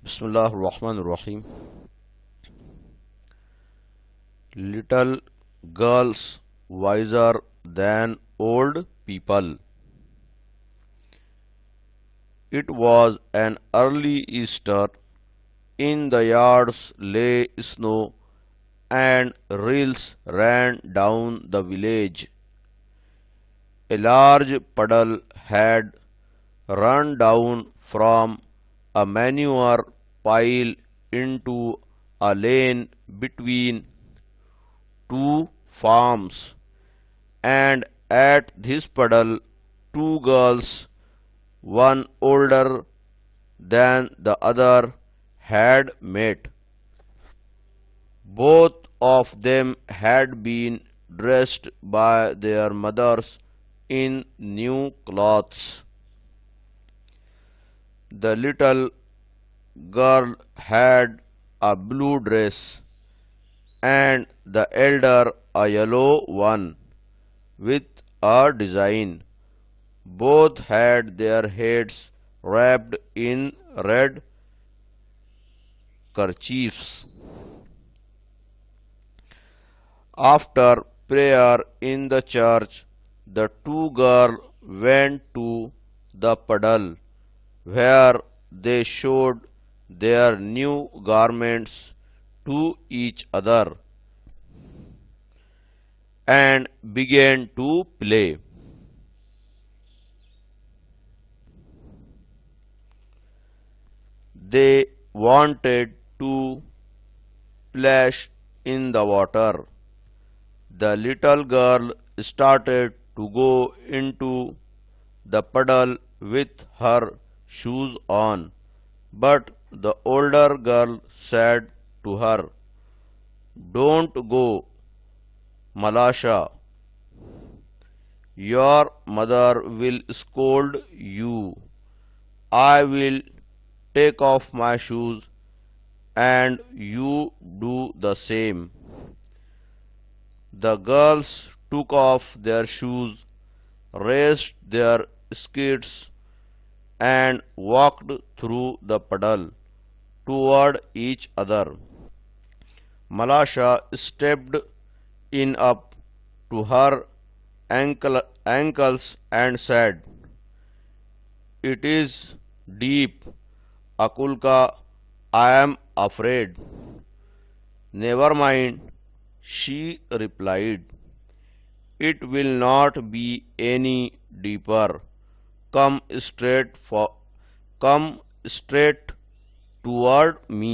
Bismillah ar-Rahman ar-Rahim. Little girls wiser than old people. It was an early Easter. In the yards lay snow, and rills ran down the village. A large puddle had run down from a manure pile into a lane between two farms, and at this puddle two girls, one older than the other, had met. Both of them had been dressed by their mothers in new clothes. The little girl had a blue dress, and the elder a yellow one with a design. Both had their heads wrapped in red kerchiefs. After prayer in the church, the two girls went to the puddle, where they showed their new garments to each other and began to play. They wanted to splash in the water. The little girl started to go into the puddle with her shoes on, but the older girl said to her, "Don't go, Malasha. Your mother will scold you. I will take off my shoes and you do the same." The girls took off their shoes, raised their skirts, and walked through the puddle toward each other. Malasha stepped in up to her ankles and said, "It is deep, Akulka, I am afraid." "Never mind," she replied. "It will not be any deeper. Come come straight toward me."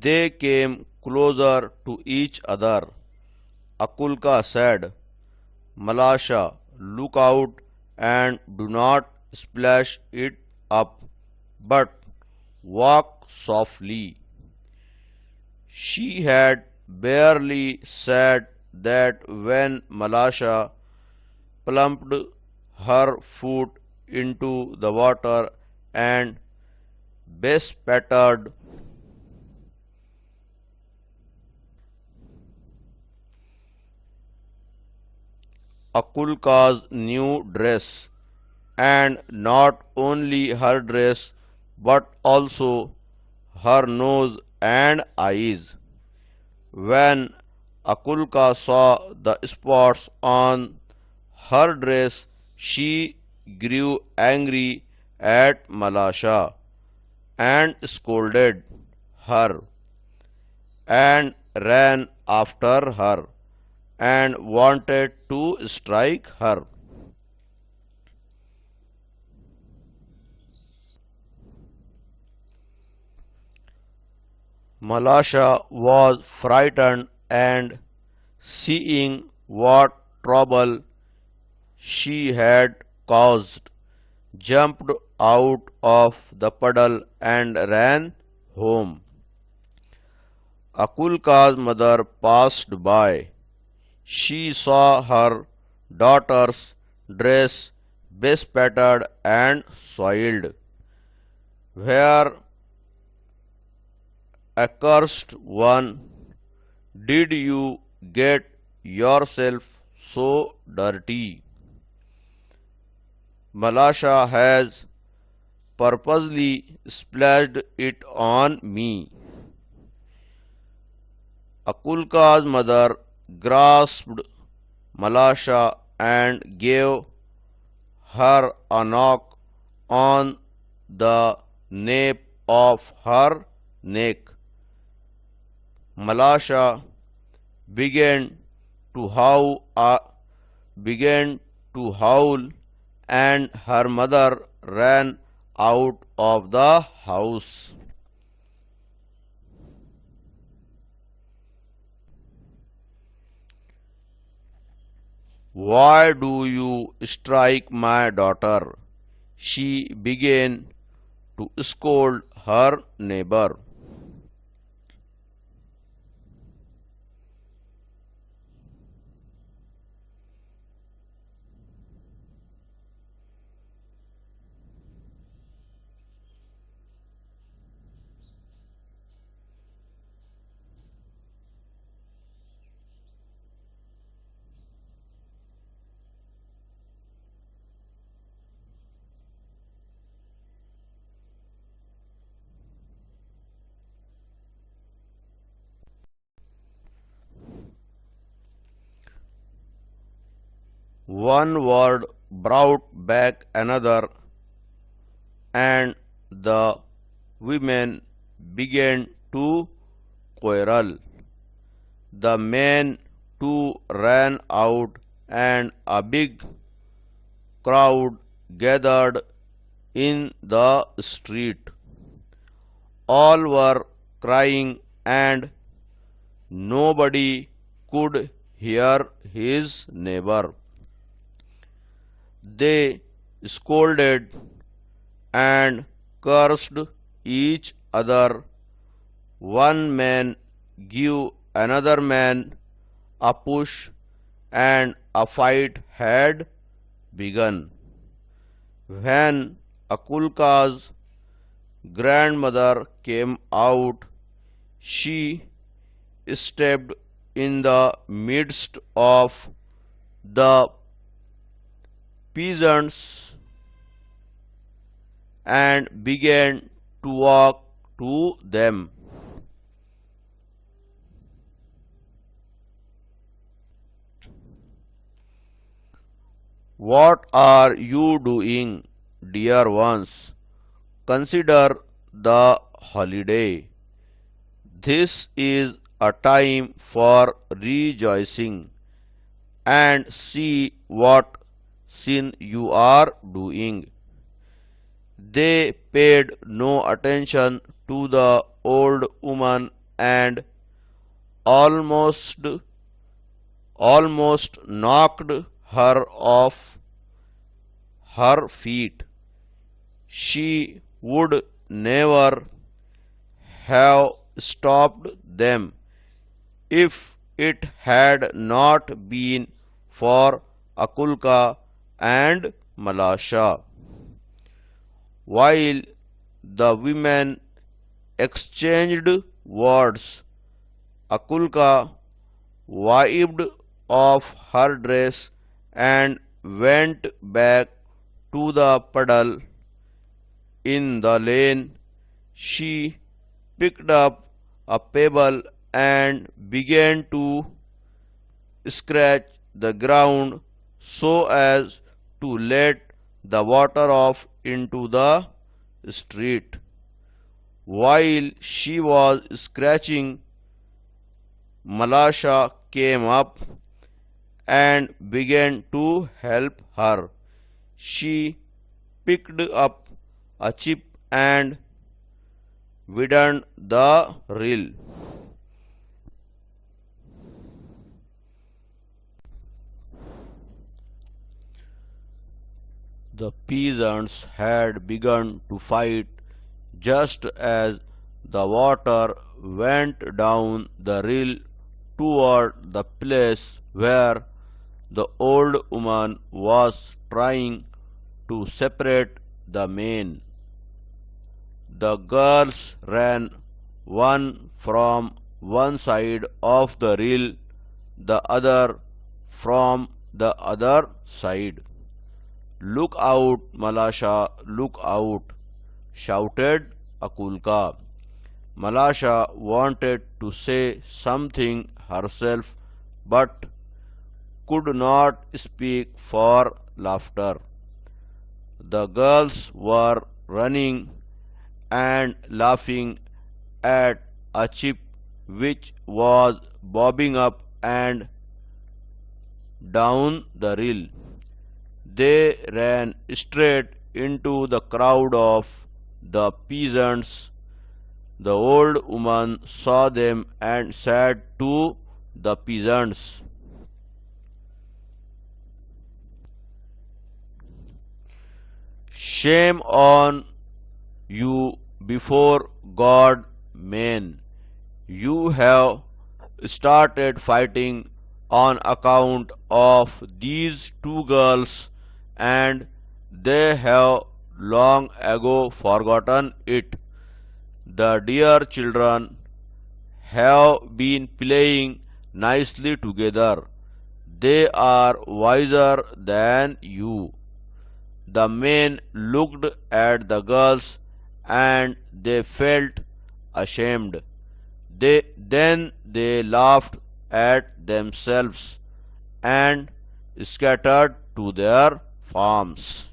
They came closer to each other. Akulka said, "Malasha, look out and do not splash it up, but walk softly." She had barely said that when Malasha plumped her foot into the water and bespattered Akulka's new dress, and not only her dress but also her nose and eyes. When Akulka saw the spots on her dress, she grew angry at Malasha and scolded her and ran after her and wanted to strike her. Malasha was frightened and, seeing what trouble she had caused, jumped out of the puddle and ran home. Akulka's mother passed by. She saw her daughter's dress bespattered and soiled. "Where, accursed one, did you get yourself so dirty?" Malasha has purposely splashed it on me. Akulka's mother grasped Malasha and gave her a knock on the nape of her neck. Malasha began to howl, began to howl, and her mother ran out of the house. Why do you strike my daughter? She began to scold her neighbor. One word brought back another, and the women began to quarrel. The men too ran out, and a big crowd gathered in the street. All were crying, and nobody could hear his neighbor. They scolded and cursed each other. One man gave another man a push, and a fight had begun. When Akulka's grandmother came out, she stepped in the midst of the peasants and began to walk to them. What are you doing, dear ones? Consider the holiday. This is a time for rejoicing, and see what sin you are doing. They paid no attention to the old woman and almost almost knocked her off her feet. She would never have stopped them if it had not been for Akulka and Malasha. While the women exchanged words, Akulka wiped off her dress and went back to the puddle in the lane. She picked up a pebble and began to scratch the ground so as to let the water off into the street. While she was scratching, Malasha came up and began to help her. She picked up a chip and widened the reel. The peasants had begun to fight just as the water went down the rill toward the place where the old woman was trying to separate the men. The girls ran, one from one side of the rill, the other from the other side. "Look out, Malasha, look out," shouted Akulka. Malasha wanted to say something herself but could not speak for laughter. The girls were running and laughing at a chip which was bobbing up and down the rill. They ran straight into the crowd of the peasants. The old woman saw them and said to the peasants, "Shame on you before God, men. You have started fighting on account of these two girls, and they have long ago forgotten it. The dear children have been playing nicely together. They are wiser than you." The men looked at the girls and they felt ashamed. Then they laughed at themselves and scattered to their farms.